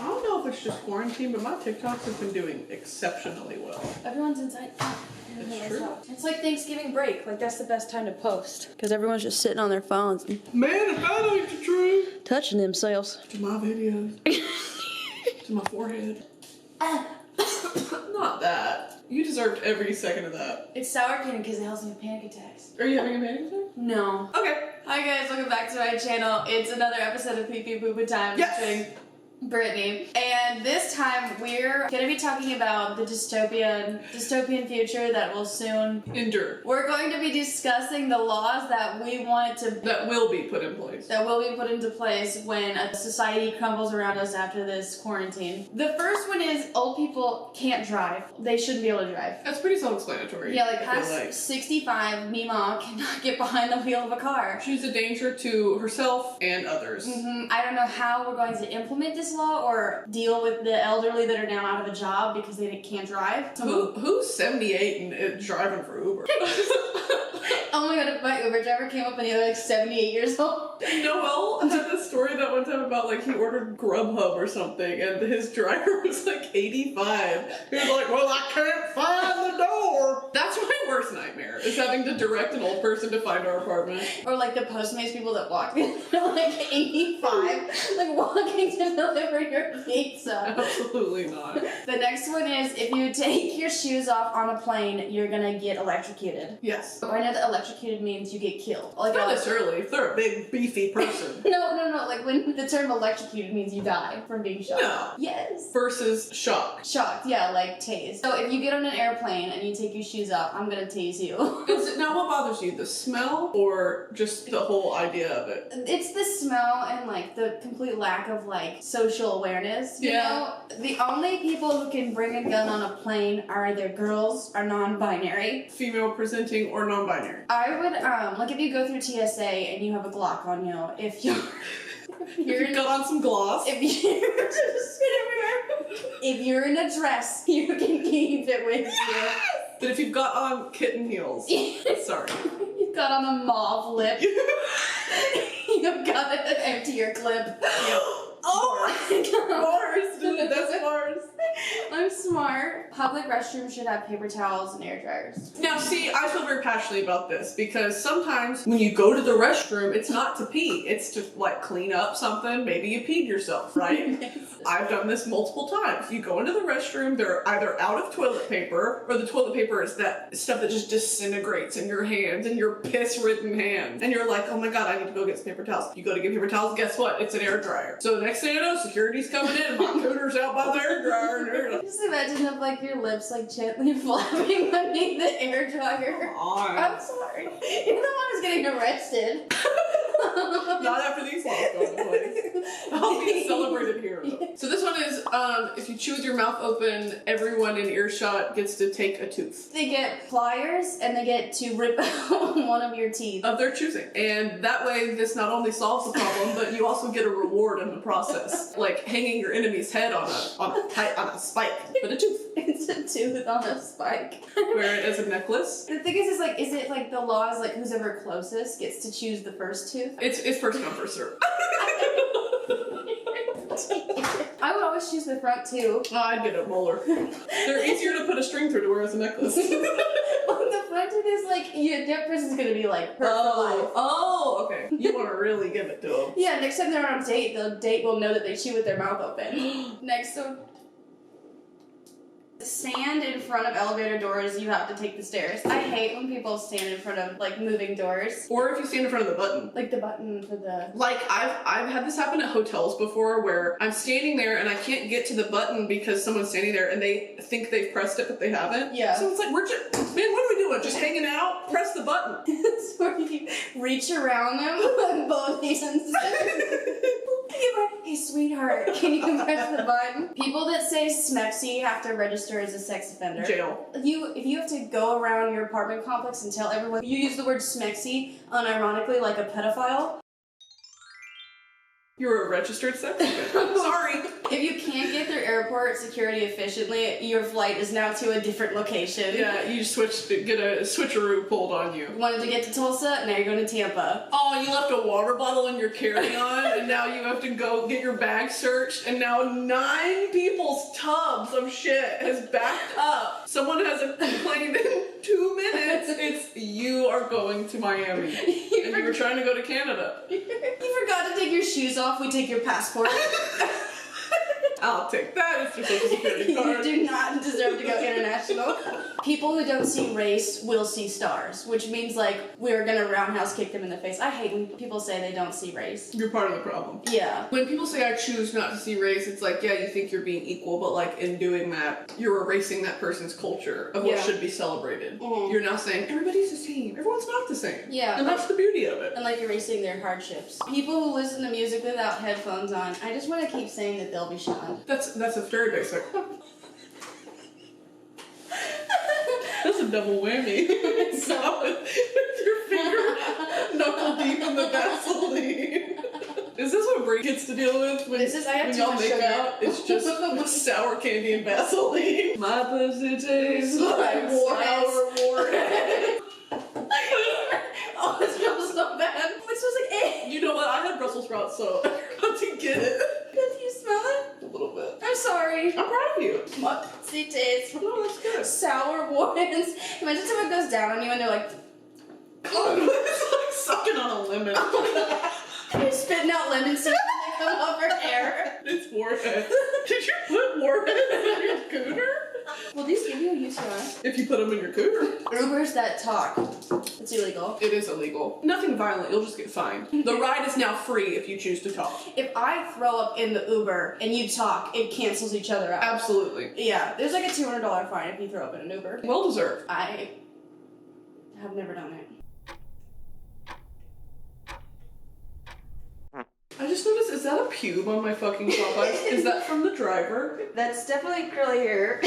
I don't know if it's just quarantine, but my TikToks have been doing exceptionally well. Everyone's inside. It's true. It's like Thanksgiving break. Like, that's the best time to post. Because everyone's just sitting on their phones and Man, if that ain't the truth. touching themselves. To my videos. To my forehead. Not that. You deserved every second of that. It's sour candy because it helps me with panic attacks. Are you having a panic attack? No. Okay. Hi guys, welcome back to my channel. It's another episode of Pee Pee Poo Poo Time. Yes. Brittany, and this time we're gonna be talking about the dystopian future that will soon endure. We're going to be discussing the laws that we want that will be put in place. That will be put into place when a society crumbles around us after this quarantine. The first one is old people can't drive. They shouldn't be able to drive. That's pretty self-explanatory. Yeah, like past 65, Mima cannot get behind the wheel of a car. She's a danger to herself and others. I don't know how we're going to implement this law or deal with the elderly that are now out of a job because they can't drive. Who's 78 and is driving for Uber? Oh my god, if my Uber driver came up and they were like 78 years old. Noel had this story that one time about like he ordered Grubhub or something and his driver was like 85. He was like, well, I can't find the door. That's my worst nightmare, is having to direct an old person to find our apartment. Or like the Postmates people that walk in, they're like 85, like walking to deliver your pizza. Absolutely not. The next one is if you take your shoes off on a plane, you're gonna get electrocuted. Yes. I know that electrocuted means you get killed. Like not necessarily, if they're a big, beefy person. No, like when the term electrocuted means you die from being shocked. No. Yes. Versus shocked. Shocked, yeah, like tased. So if you get on an airplane and you take your shoes off, I'm gonna tase you. Now what bothers you, the smell or just the whole idea of it? It's the smell and like the complete lack of like social awareness, you know? The only people who can bring a gun on a plane are either girls or non-binary. Female presenting or non-binary. I would, like if you go through TSA and you have a Glock on you, if you've got on some gloss. If you're in a dress, you can keep it with you. But if you've got on kitten heels, sorry. You've got on a mauve lip. You've got to empty your clip. Oh my god. Bars, dude, that's bars. I'm smart. Public restrooms should have paper towels and air dryers. Now see, I feel very passionately about this because sometimes when you go to the restroom, it's not to pee, it's to like clean up something. Maybe you peed yourself, right? Yes. I've done this multiple times. You go into the restroom, they're either out of toilet paper or the toilet paper is that stuff that just disintegrates in your hands, in your piss-ridden hands. And you're like, oh my god, I need to go get some paper towels. You go to get paper towels, guess what? It's an air dryer. So next thing you know, security's coming in and my cooter's out by the air dryer. And Just imagine if like your lips like gently flapping beneath the air dryer. I'm sorry. You're the one who's getting arrested. Not after these laws go into place. I'll be a celebrated hero. So this one is, if you chew with your mouth open, everyone in earshot gets to take a tooth. They get pliers and they get to rip out one of your teeth. Of their choosing. And that way, this not only solves the problem, but you also get a reward in the process. Like hanging your enemy's head on a spike, but a tooth. It's a tooth on a spike. Wear it as a necklace. The thing is it like the law is like who's ever closest gets to choose the first tooth? It's first come, first serve. I would always choose the front too. Oh, I'd get a molar. They're easier to put a string through to wear as a necklace. Well, the front tooth is like, that person's gonna be like, hurt for life. Oh, okay. You want to really give it to them. Yeah, next time they're on a date, the date will know that they chew with their mouth open. Next one. Stand in front of elevator doors, you have to take the stairs. I hate when people stand in front of like moving doors. Or if you stand in front of the button. Like the button for the... Like I've had this happen at hotels before where I'm standing there and I can't get to the button because someone's standing there and they think they've pressed it but they haven't. Yeah. So it's like, man, what are we doing? Just hanging out? Press the button. It's where you reach around them with both hands. Hey, sweetheart, can you press the button? People that say smexy have to register as a sex offender. Jail. If you have to go around your apartment complex and tell everyone you use the word smexy unironically like a pedophile. You're a registered sex offender. Sorry. If you can't get through airport security efficiently, your flight is now to a different location. Yeah, you get a switcheroo pulled on you. You wanted to get to Tulsa, now you're going to Tampa. Oh, you left a water bottle in your carry-on, and now you have to go get your bag searched, and now 9 people's tubs of shit has backed up. Someone hasn't complained in 2 minutes. It's you are going to Miami, and you were trying to go to Canada. You forgot to take your shoes off. We take your passport. I'll take that as your social security card. You do not deserve to go international. People who don't see race will see stars, which means like we're gonna roundhouse kick them in the face. I hate when people say they don't see race. You're part of the problem. Yeah. When people say I choose not to see race, it's like, yeah, you think you're being equal, but like in doing that, you're erasing that person's culture of what should be celebrated. Mm-hmm. You're now saying everybody's the same. Everyone's not the same. Yeah. And that's the beauty of it. And like erasing their hardships. People who listen to music without headphones on, I just want to keep saying that they'll be shunned. That's a very basic. That's a double whammy. With your finger knuckle deep in the Vaseline. Is this what Brie gets to deal with when, I have when too y'all much make sugar. out? It's just sour candy and Vaseline. My pussy tastes like sour warhead. Oh, it smells so bad. It smells like egg. You know what? I had Brussels sprouts, so I got to get it. Did you smell it? A little bit. I'm sorry. I'm proud of you. My pussy tastes No, that's good. sour warheads. Imagine someone goes down on you and they're like, It's like sucking on a lemon. you're spitting out lemon seeds and they come off her hair. It's warhead. Did you put warheads in your cooter? Will these give you a UTI? If you put them in your cooter. Ubers that talk. It's illegal. It is illegal. Nothing violent, you'll just get fined. The ride is now free if you choose to talk. If I throw up in the Uber and you talk, it cancels each other out. Absolutely. Yeah, there's like a $200 fine if you throw up in an Uber. Well deserved. I have never done it. I just noticed, is that a pube on my fucking Popeyes? Is that from the driver? That's definitely curly hair.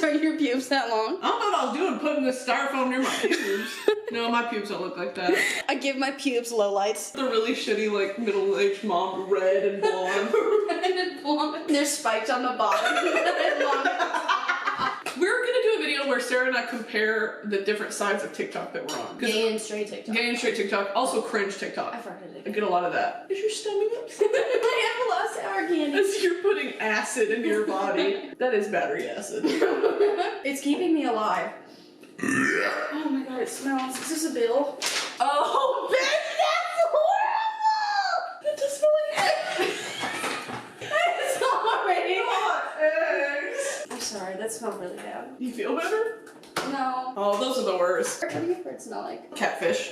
Are your pubes that long? I don't know what I was doing putting this styrofoam near my pubes. No, my pubes don't look like that. I give my pubes low lights. The really shitty, like, middle-aged mom, red and blonde. Red and blonde. They're spiked on the bottom. We're gonna do a video where Sarah and I compare the different sides of TikTok that we're on. Gay and straight TikTok. Gay and straight TikTok, also cringe TikTok. I farted I it. get a lot of that. Is your stomach upset? I have a lot of sour candy. As you're putting acid into your body. That is battery acid. It's keeping me alive. Oh my god, it smells. Is this a bill? Oh, bitch, that's horrible! That does smell like eggs. It's already Hot eggs. I'm sorry, that smelled really bad. You feel better? No. Oh, those are the worst. What do your birds smell like? Catfish.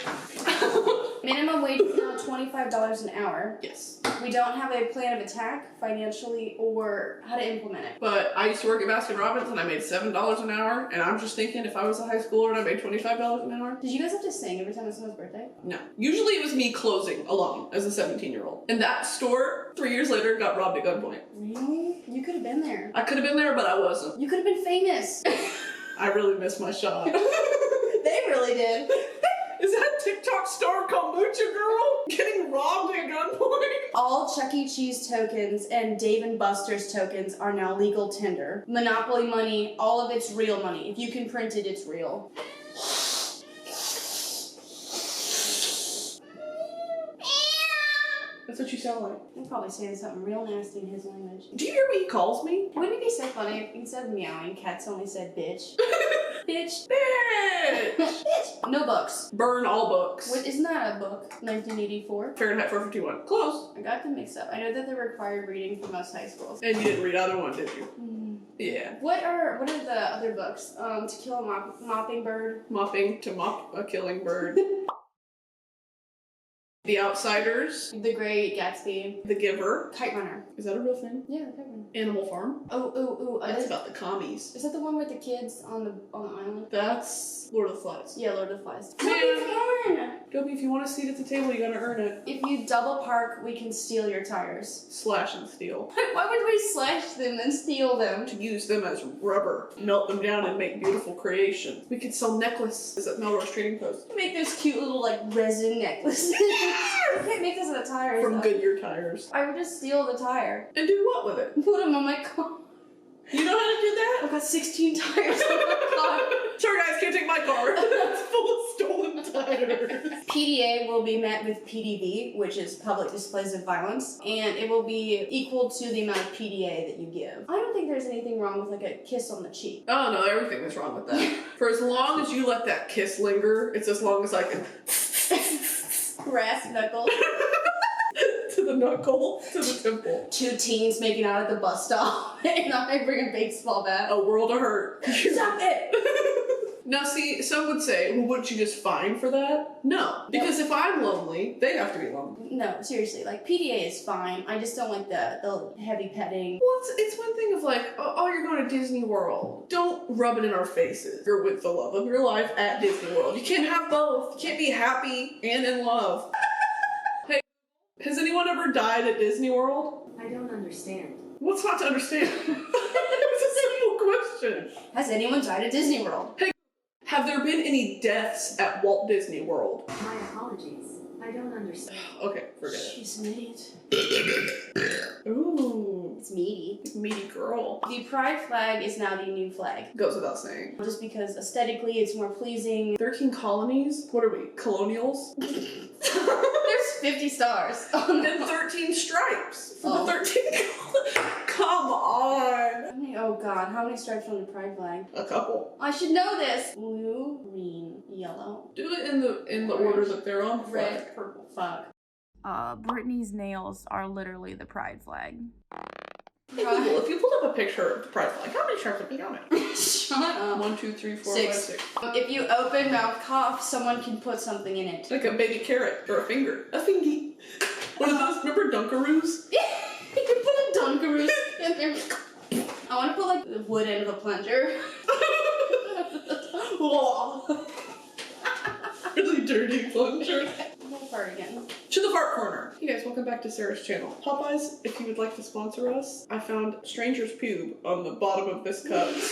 Minimum wage is now $25 an hour. Yes. We don't have a plan of attack financially or how to implement it. But I used to work at Baskin Robbins and I made $7 an hour, and I'm just thinking if I was a high schooler and I made $25 an hour. Did you guys have to sing every time it's someone's birthday? No. Usually it was me closing alone as a 17-year-old. And that store, 3 years later, got robbed at gunpoint. Really? You could have been there. I could have been there, but I wasn't. You could have been famous. I really missed my shot. They really did. Is that TikTok star Kombucha girl getting robbed at gunpoint? All Chuck E. Cheese tokens and Dave & Buster's tokens are now legal tender. Monopoly money, all of it's real money. If you can print it, it's real. That's what you sound like. He's probably saying something real nasty in his language. Do you hear what he calls me? Wouldn't it be so funny if instead of meowing, cats only said bitch? Bitch. Bitch! Bitch. No books. Burn all books. What, isn't that a book? 1984? Fahrenheit 451. Close. I got them mixed up. I know that they're required reading for most high schools. And you didn't read either one, did you? Yeah. What are the other books? To Kill a Mockingbird. Mopping to mop a killing bird. The Outsiders. The Great Gatsby. The Giver. Kite Runner. Is that a real thing? Yeah, the Kite Runner. Animal Farm. Oh. That's about the commies. Is that the one with the kids on the island? That's Lord of the Flies. Yeah, Lord of the Flies. Man. Dobie, if you want a seat at the table, you gotta earn it. If you double park, we can steal your tires. Slash and steal. Why would we slash them and steal them? To use them as rubber. Melt them down and make beautiful creations. We could sell necklaces at Melrose Trading Post. Make those cute little, like, resin necklaces. We can't make this at the tires. From though. Goodyear tires. I would just steal the tire. And do what with it? Put them on my car. You know how to do that? I've got 16 tires on my car. Sorry guys, can't take my car. It's full of stolen tires. PDA will be met with PDV, which is public displays of violence, and it will be equal to the amount of PDA that you give. I don't think there's anything wrong with like a kiss on the cheek. Oh no, everything is wrong with that. For as long as you let that kiss linger, it's as long as I can Brass knuckles. to the knuckle, to the temple. Two teens making out at the bus stop, and I bring a baseball bat. A world of hurt. Stop it! Now see, some would say, well, wouldn't you just fine for that? No. Because if I'm lonely, they have to be lonely. No, seriously, like PDA is fine. I just don't like the heavy petting. Well, it's one thing of like, oh, you're going to Disney World. Don't rub it in our faces. You're with the love of your life at Disney World. You can't have both. You can't be happy and in love. Hey, has anyone ever died at Disney World? I don't understand. What's not to understand? It's a simple question. Has anyone died at Disney World? Hey, have there been any deaths at Walt Disney World? My apologies. I don't understand. Okay, forget it. She's an idiot. Ooh, It's meaty. meaty girl. The pride flag is now the new flag. Goes without saying. Just because aesthetically it's more pleasing. 13 colonies? What are we, colonials? There's 50 stars. Oh, And 13 stripes for Oh. the 13 colonies. Come on. oh god, how many stripes on the pride flag? A couple. I should know this. Blue, green, yellow, Do it in the order that they're on. the flag. red, purple. Fuck. Brittany's nails are literally the pride flag. Hey Google, if you pulled up a picture of the pride flag, how many stripes would be on it? Shut up. 1, 2, 3, 4, 5, 6. 6. If you open mouth cough, someone can put something in it. Like a baby carrot or a finger. A fingy. What are those? Remember Dunkaroos? You can put a Dunkaroos in there. I want to put like the wood end of a plunger. Really dirty plunger. We'll fart again. To the fart corner. Hey guys, welcome back to Sarah's channel. Popeyes, if you would like to sponsor us, I found stranger's pube on the bottom of this cup. Because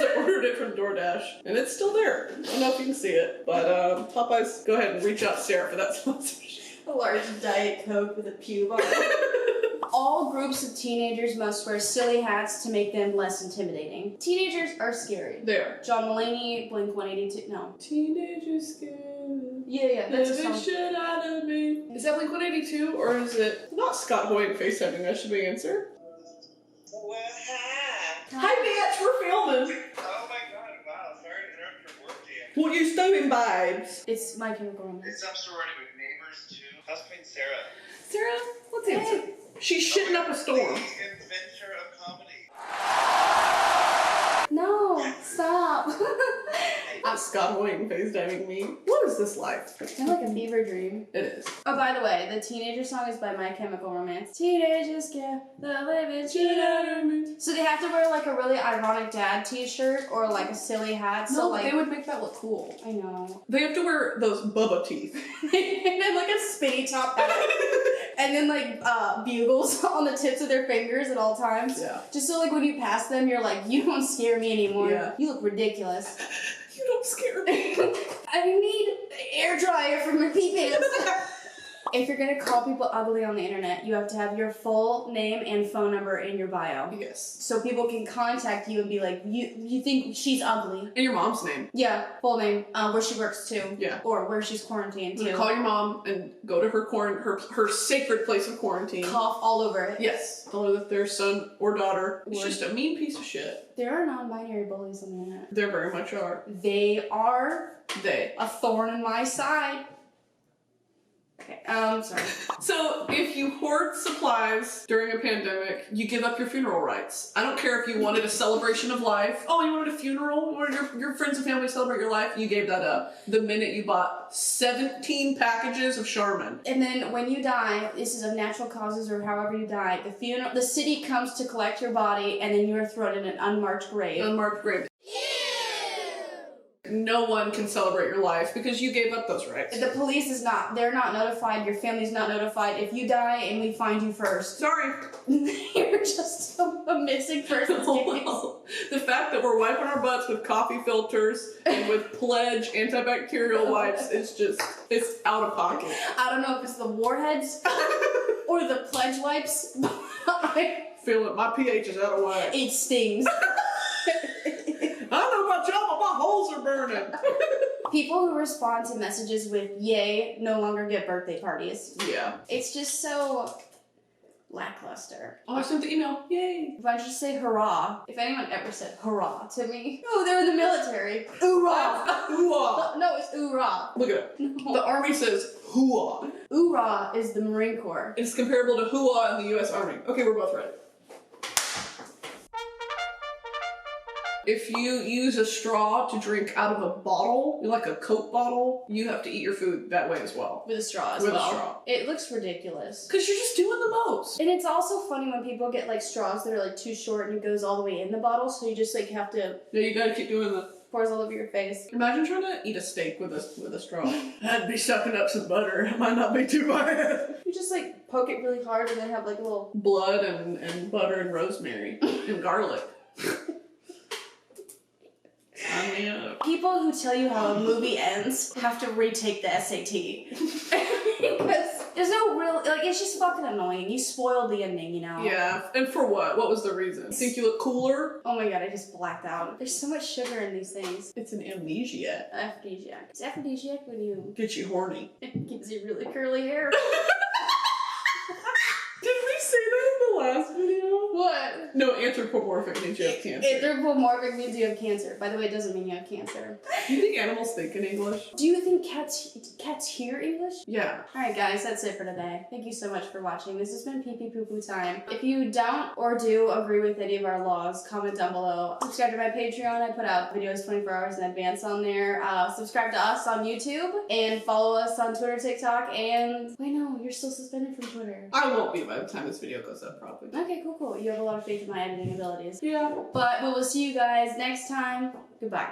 I ordered it from DoorDash, and it's still there. I don't know if you can see it, but Popeyes, go ahead and reach out to Sarah for that sponsorship. A large Diet Coke with a pube on it. All groups of teenagers must wear silly hats to make them less intimidating. Teenagers are scary. There. John Mulaney, Blink-182, no. Teenagers scared. Yeah, that's a Living song. shit out of me. Is that Blink-182 or is it not Scott Hoyt FaceTiming? That should be the answer. Well, hi. Hi, bitch, we're filming. Oh my god, wow, sorry to interrupt your work day. What you doing, babes? It's My Chemical Romance. It's some sorority with neighbors too. How's Queen Sarah? Sarah, let's answer. She's shitting up a storm. The adventure of comedy. No, stop. Scott Hoyt FaceTiming me. What is this life? It's kind of like a fever dream. It is. Oh, by the way, the teenager song is by My Chemical Romance. Teenagers get the living shit out of me. So they have to wear like a really ironic dad t-shirt or like a silly hat. So No, like they would make that look cool. I know. They have to wear those Bubba teeth. And then like a spinny top hat. And then like bugles on the tips of their fingers at all times. Yeah. Just so like when you pass them, you're like, you don't scare me anymore. Yeah. You look ridiculous. You don't scare me. I need an air dryer for my pee pants. If you're gonna call people ugly on the internet, you have to have your full name and phone number in your bio. Yes. So people can contact you and be like, you think she's ugly? And your mom's name. Yeah, full name, where she works too. Yeah. Or where she's quarantined too. Call your mom and go to her sacred place of quarantine. Cough all over it. Yes. Tell her that their son or daughter is just a mean piece of shit. There are non-binary bullies on the internet. There very much are. They are They. a thorn in my side. Okay, sorry. So, if you hoard supplies during a pandemic, you give up your funeral rights. I don't care if you wanted a celebration of life. Oh, you wanted a funeral? You wanted your friends and family to celebrate your life? You gave that up. The minute you bought 17 packages of Charmin. And then when you die, this is of natural causes or however you die, the city comes to collect your body and then you are thrown in an unmarked grave. Unmarked grave. No one can celebrate your life because you gave up those rights. The police is not. They're not notified. Your family's not notified. If you die and we find you first, Sorry. you're just a missing person's case. Well, the fact that we're wiping our butts with coffee filters and with Pledge antibacterial wipes is just, it's out of pocket. I don't know if it's the warheads or the Pledge wipes. Feel it, my pH is out of whack. It stings. I don't know about y'all, but my holes are burning. People who respond to messages with "yay" no longer get birthday parties. Yeah. It's just so lackluster. Oh, I sent the email. Yay. If I just say hurrah, if anyone ever said hurrah to me, oh, they're in the military. Hoorah! Hooah. No, it's oorah. Look at it. The Army says hooah. Oorah is the Marine Corps. It's comparable to hooah in the U.S. Army. Okay, we're both right. If you use a straw to drink out of a bottle, like a Coke bottle, you have to eat your food that way as well. With a straw as With a well. straw. It looks ridiculous. Because you're just doing the most. And it's also funny when people get like straws that are like too short and it goes all the way in the bottle, so you just like have to Yeah, you gotta keep doing the... pours all over your face. Imagine trying to eat a steak with a straw. I'd be sucking up some butter. It might not be too bad. You just like poke it really hard and then have like a little... Blood and butter and rosemary and garlic. Sign me up. People who tell you how a movie ends have to retake the SAT. Because there's no real... Like, it's just fucking annoying. You spoiled the ending, you know? Yeah, and for what? What was the reason? Think you look cooler? Oh my god, I just blacked out. There's so much sugar in these things. It's an amnesia. Aphrodisiac. It's aphrodisiac when you... Get you horny. It gives you really curly hair. Did we say that in the last video? What? No, anthropomorphic means you have cancer. Anthropomorphic means you have cancer. By the way, it doesn't mean you have cancer. Do you think animals think in English? Do you think cats hear English? Yeah. Alright guys, that's it for today. Thank you so much for watching. This has been Pee Pee Poo Poo time. If you don't or do agree with any of our laws, comment down below. Subscribe to my Patreon. I put out videos 24 hours in advance on there. Subscribe to us on YouTube. And follow us on Twitter, TikTok, and... Wait, no, you're still suspended from Twitter. I won't be by the time this video goes up, probably. Okay, cool. You have a lot of faith in my editing abilities. Yeah. But we will see you guys next time. Goodbye.